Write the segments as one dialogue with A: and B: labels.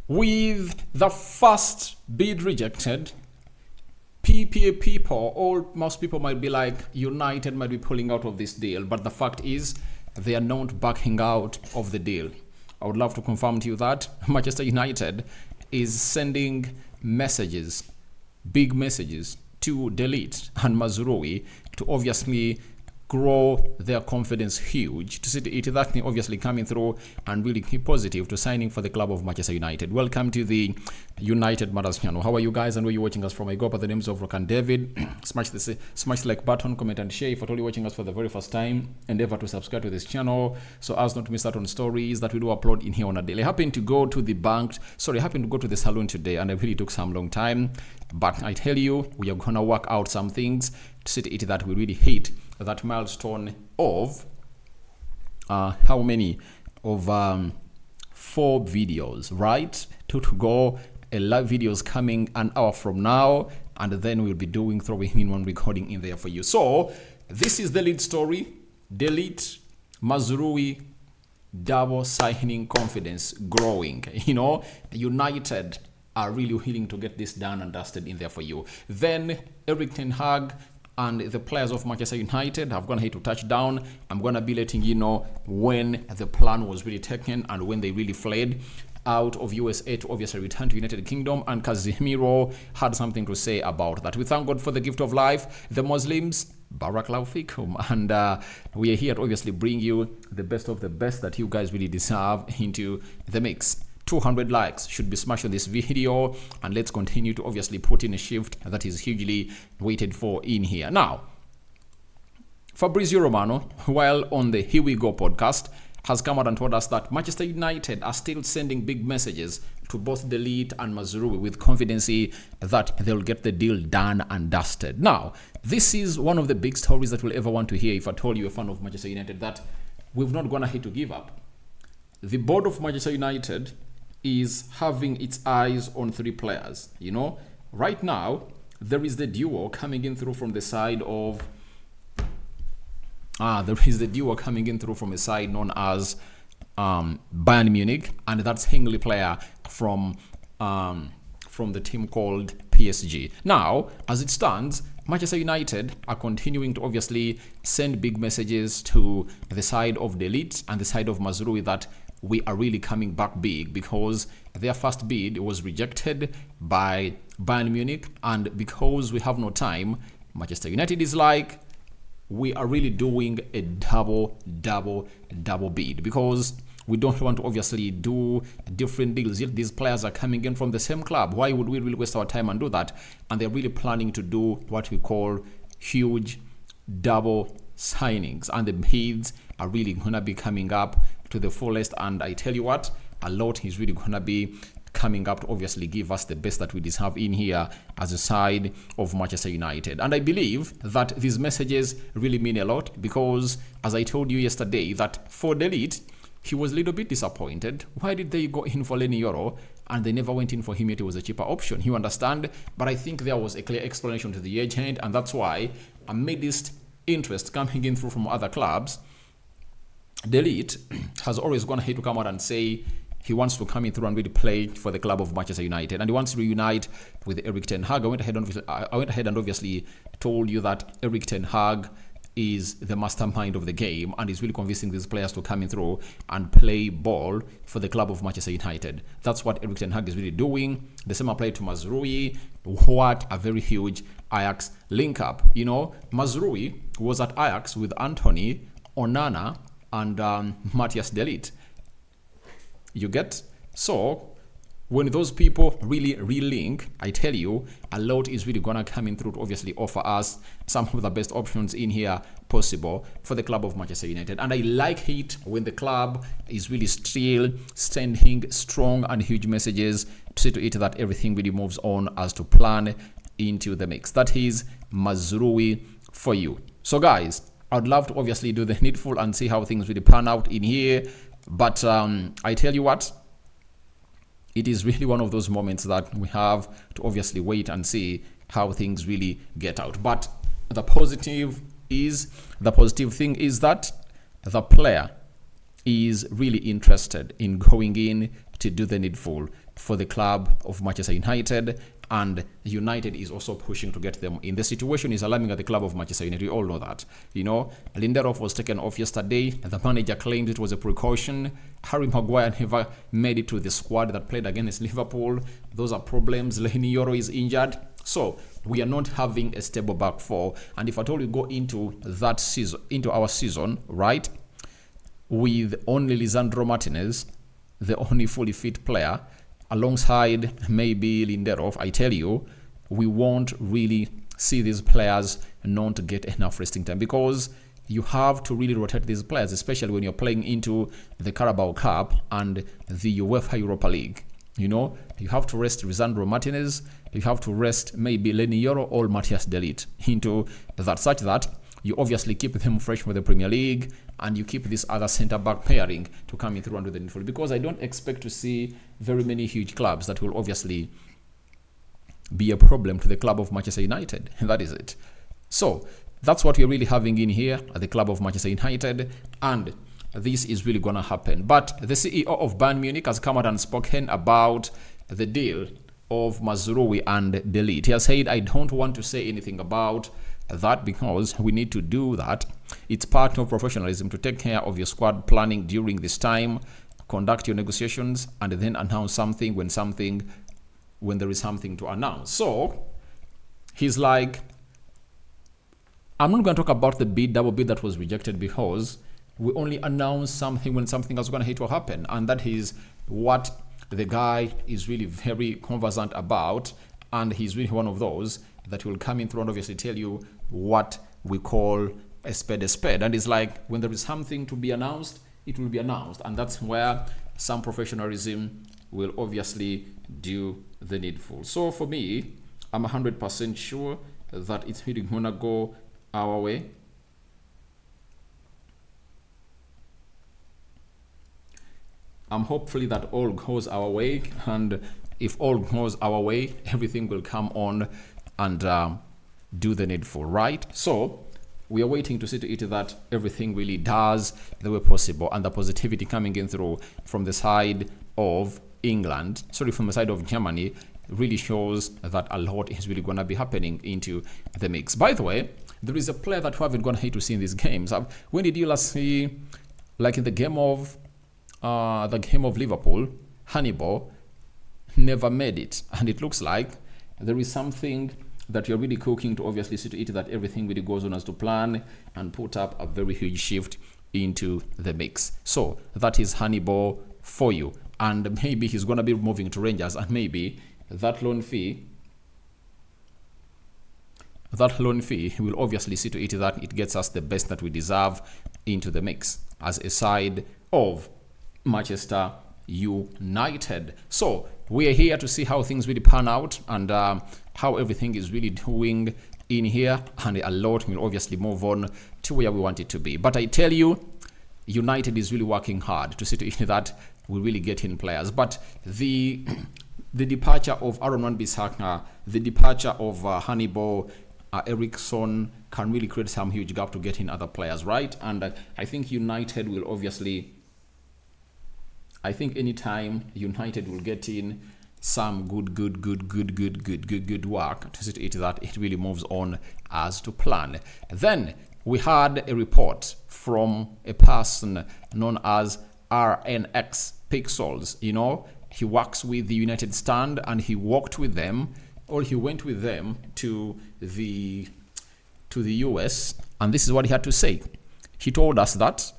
A: With the first bid rejected, PPA people, or most people might be like, United might be pulling out of this deal, but the fact is they are not backing out of the deal. I would love to confirm to you that Manchester United is sending messages, big messages to ligt and Mazraoui to obviously grow their confidence huge, to see it that thing obviously coming through and really keep positive to signing for the club of Manchester United. Welcome to the United Matters channel. How are you guys and where you watching us from? I go by the names of Rock and David. Smash the like button, comment and share. If you're only watching us for the very first time, endeavor to subscribe to this channel so as not to miss out on stories that we do upload in here on a daily. I happened to go to the salon today and it really took some long time, but I tell you, we are gonna work out some things to see it that we really hit that milestone of how many of 4 videos, right? To go. A live video is coming an hour from now, and then we'll be throwing in one recording in there for you. So this is the lead story. ligt Mazraoui double signing confidence growing. United are really willing to get this done and dusted in there for you. Then Erik ten Hag and the players of Manchester United have gone ahead to touch down. I'm going to be letting you know when the plan was really taken and when they really fled out of USA to obviously return to United Kingdom, and Casemiro had something to say about that. We thank God for the gift of life, the Muslims, Barakallahu fikum, and we are here to obviously bring you the best of the best that you guys really deserve into the mix. 200 likes should be smashed on this video, and let's continue to obviously put in a shift that is hugely waited for in here. Now, Fabrizio Romano, while on the Here We Go podcast, has come out and told us that Manchester United are still sending big messages to both ligt and Mazraoui with confidence that they'll get the deal done and dusted. Now, this is one of the big stories that we'll ever want to hear if I told you a fan of Manchester United that we've not gone ahead to give up. The board of Manchester United is having its eyes on 3 players. Right now, there is the duo coming in through from the side of there is the duo coming in through from a side known as Bayern Munich, and that's Hengli player from the team called PSG. Now, as it stands, Manchester United are continuing to obviously send big messages to the side of ligt and the side of Mazraoui that we are really coming back big, because their first bid was rejected by Bayern Munich, and because we have no time, Manchester United is like, we are really doing a double bid, because we don't want to obviously do different deals. Yet these players are coming in from the same club. Why would we really waste our time and do that? And they're really planning to do what we call huge double signings, and the bids are really gonna be coming up to the fullest. And I tell you what, a lot is really gonna be coming up to obviously give us the best that we deserve in here as a side of Manchester United. And I believe that these messages really mean a lot, because as I told you yesterday that for ligt, he was a little bit disappointed. Why did they go in for Lenny Yoro and they never went in for him yet? It was a cheaper option. You understand? But I think there was a clear explanation to the agent, and that's why amidst interest coming in through from other clubs, ligt has always gone ahead to come out and say he wants to come in through and really play for the club of Manchester United, and he wants to reunite with Erik ten Hag. I went ahead and obviously told you that Erik ten Hag is the mastermind of the game and is really convincing these players to come in through and play ball for the club of Manchester United. That's what Erik ten Hag is really doing. The same applied to Mazraoui. What a very huge Ajax link up. Mazraoui was at Ajax with Anthony, Onana, and Matthias de Ligt. You get? So when those people really relink, I tell you, a lot is really gonna come in through to obviously offer us some of the best options in here possible for the club of Manchester United. And I like it when the club is really still sending strong and huge messages to see to it that everything really moves on as to plan into the mix. That is Mazraoui for you. So guys, I'd love to obviously do the needful and see how things really pan out in here. But I tell you what, it is really one of those moments that we have to obviously wait and see how things really get out. But the positive thing is that the player is really interested in going in to do the needful for the club of Manchester United, and United is also pushing to get them in. The situation is alarming at the club of Manchester United. We all know that. Lindelof was taken off yesterday. The manager claimed it was a precaution. Harry Maguire never made it to the squad that played against Liverpool. Those are problems. Yoro is injured. So we are not having a stable back four. And if at all we go into that season, into our season, right, with only Lisandro Martinez, the only fully fit player, alongside maybe Lindelof, I tell you, we won't really see these players not get enough resting time, because you have to really rotate these players, especially when you're playing into the Carabao Cup and the UEFA Europa League. You have to rest Lisandro Martinez, you have to rest maybe Yoro or Matthias de Ligt into that, such that you obviously keep them fresh for the Premier League, and you keep this other centre-back pairing to come in through and do the needful. Because I don't expect to see very many huge clubs that will obviously be a problem to the club of Manchester United. And that is it. So that's what we're really having in here at the club of Manchester United, and this is really going to happen. But the CEO of Bayern Munich has come out and spoken about the deal of Mazraoui and de Ligt. He has said, I don't want to say anything about that because we need to do that. It's part of professionalism to take care of your squad planning during this time, conduct your negotiations, and then announce something when there is something to announce. So he's like, I'm not going to talk about the double bid that was rejected, because we only announce something when something else is going to hit or happen. And that is what the guy is really very conversant about. And he's really one of those that will come in through and obviously tell you what we call a spade. And it's like, when there is something to be announced, it will be announced. And that's where some professionalism will obviously do the needful. So for me, I'm 100% sure that it's really going to go our way. I'm hopefully that all goes our way, and if all goes our way, everything will come on and do the needful, right? So we are waiting to see to it that everything really does the way possible, and the positivity coming in through from the side of from the side of Germany really shows that a lot is really going to be happening into the mix. By the way, there is a player that we haven't gone hate to see in these games. When did you last see, like in the game of Liverpool, Hannibal never made it, and it looks like there is something that you're really cooking to obviously see to it that everything really goes on as to plan and put up a very huge shift into the mix. So that is Hannibal for you, and maybe he's going to be moving to Rangers, and maybe that loan fee will obviously see to it that it gets us the best that we deserve into the mix as a side of Manchester United. So we are here to see how things really pan out, and how everything is really doing in here, and a lot will obviously move on to where we want it to be. But I tell you, United is really working hard to see to it that we really get in players. But the departure of Aaron Wan-Bissaka, the departure of Hannibal, Eriksson can really create some huge gap to get in other players, right? And I think United will obviously, anytime United will get in some good work to see to it that it really moves on as to plan. Then we had a report from a person known as RNX Pixels. He works with the United Stand, and he walked with them, or he went with them to the US, and this is what he had to say. He told us that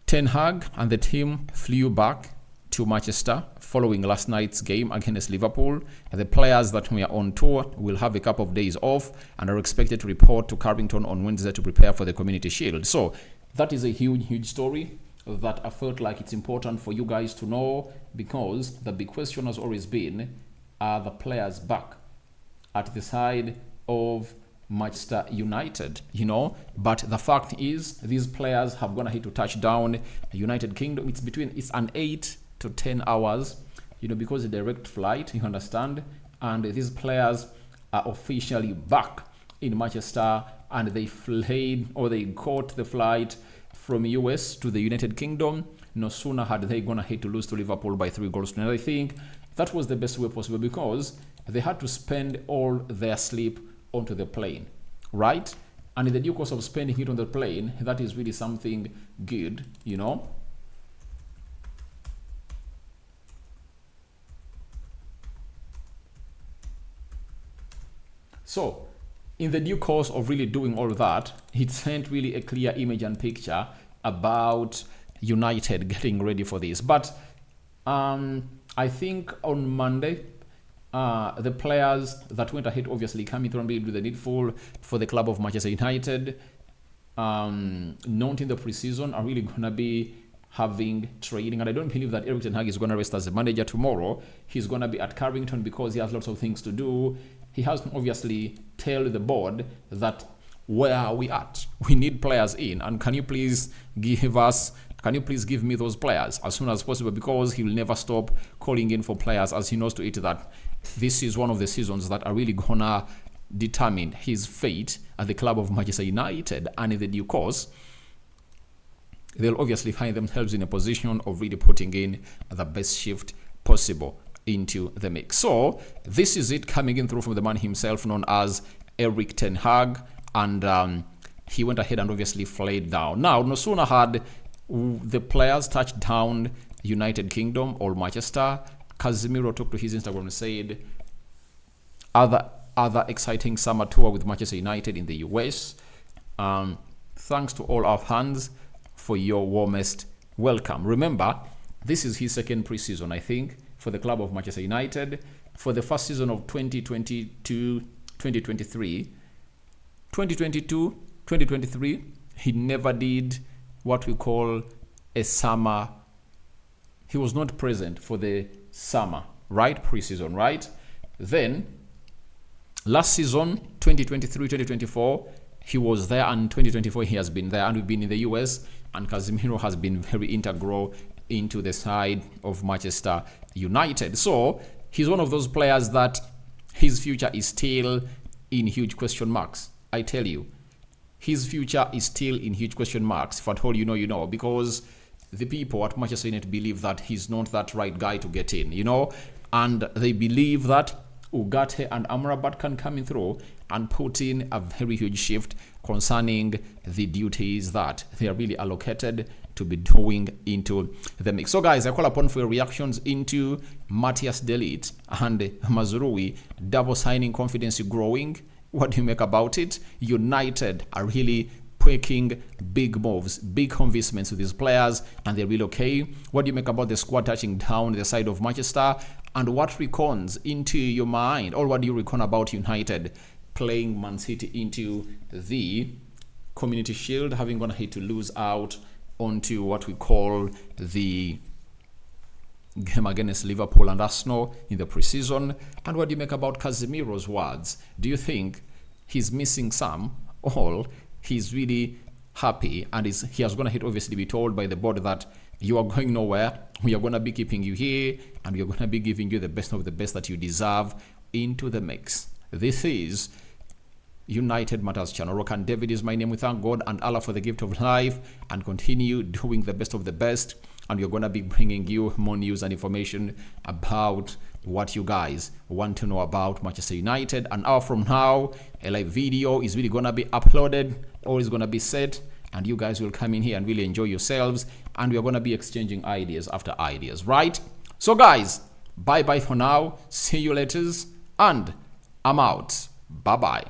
A: Ten Hag and the team flew back to Manchester following last night's game against Liverpool. The players that were on tour will have a couple of days off and are expected to report to Carrington on Wednesday to prepare for the Community Shield. So that is a huge story that I felt like it's important for you guys to know, because the big question has always been, are the players back at the side of Manchester United, but the fact is these players have gone ahead to touch down United Kingdom. It's an 8 to 10 hours, because a direct flight, you understand, and these players are officially back in Manchester, and they caught the flight from US to the United Kingdom no sooner had they gone ahead to lose to Liverpool by 3 goals to nil. I think that was the best way possible because they had to spend all their sleep onto the plane, right? And in the due course of spending it on the plane, that is really something good, you know. So, in the due course of really doing all that, it sent really a clear image and picture about United getting ready for this. But I think on Monday, the players that went ahead, obviously coming through and really do the needful for the club of Manchester United, not in the preseason, are really going to be having training. And I don't believe that Erik ten Hag is going to rest as a manager tomorrow. He's going to be at Carrington because he has lots of things to do. He has to obviously tell the board that where are we at? We need players in, and can you please give me those players as soon as possible, because he will never stop calling in for players, as he knows to it that this is one of the seasons that are really gonna determine his fate at the club of Manchester United, and in the due course they'll obviously find themselves in a position of really putting in the best shift possible into the mix. So this is it coming in through from the man himself, known as Erik ten Hag, and he went ahead and obviously flayed down. Now, no sooner had the players touched down United Kingdom or Manchester, Casemiro took to his Instagram and said, other exciting summer tour with Manchester United in the US. Thanks to all our fans for your warmest welcome. Remember, this is his second preseason, I think, for the club of Manchester United. For the first season of 2022-2023, he never did what we call a summer. He was not present for the summer, right? Preseason, right? Then, last season, 2023-2024, he was there, and 2024 he has been there, and we've been in the US, and Casemiro has been very integral into the side of Manchester United. So he's one of those players that his future is still in huge question marks. I tell you, his future is still in huge question marks. If at all you know, you know, because the people at Manchester United believe that he's not that right guy to get in, you know, and they believe that Ugarte and Amrabat can come in through and put in a very huge shift concerning the duties that they are really allocated to be doing into the mix. So guys, I call upon for your reactions into Matthias de Ligt and Mazraoui double signing, confidence growing. What do you make about it? United are really making big moves, big investments with these players, and they're really okay. What do you make about the squad touching down the side of Manchester? And what recons into your mind, or what do you recon about United playing Man City into the Community Shield, having gone ahead to lose out onto what we call the game against Liverpool and Arsenal in the preseason? And what do you make about Casemiro's words? Do you think he's missing some, or he's really happy and he has gone ahead obviously be told by the board that you are going nowhere, we are going to be keeping you here, and we are going to be giving you the best of the best that you deserve into the mix? This is United Matters channel. Rock and David is my name. We thank God and Allah for the gift of life and continue doing the best of the best, and we're going to be bringing you more news and information about what you guys want to know about Manchester United. An hour from now, a live video is really going to be uploaded, or is going to be set, and you guys will come in here and really enjoy yourselves, and we're going to be exchanging ideas after ideas, right? So guys, bye bye for now, see you later, and I'm out. Bye bye.